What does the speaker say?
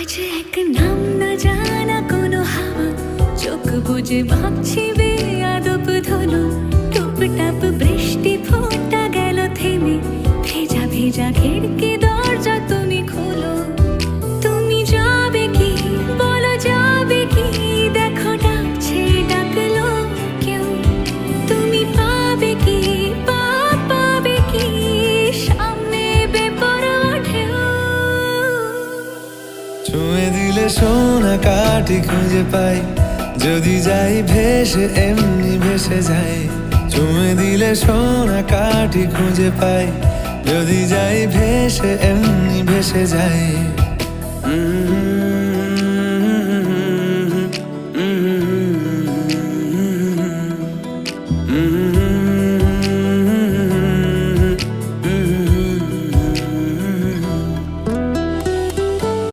আজ এক নাম না জানা কোনো হাওয়া, চোখ বুজে ভাবছি বেয়াদব ধনু। টুপটাপ বৃষ্টি ফোঁটা গেল থেমে, ভেজা ভেজা খিড়কি দরজা তুমি খোলো। তুমি যাবে কি বলো, যাবে কি? দেখো ডাকছে ডাকলো কেউ। তুমি পাবে কি পাবে কি সামনে বেপরোয়া ঢেউ। ছুঁয়ে দিলে সোনা কাঠি খুঁজে পাই, যদি যাই ভেসে এমনি ভেসে যাই। ছুঁয়ে দিলে সোনা কাঠি খুঁজে পাই, যদি যাই ভেসে এমনি ভেসে যাই।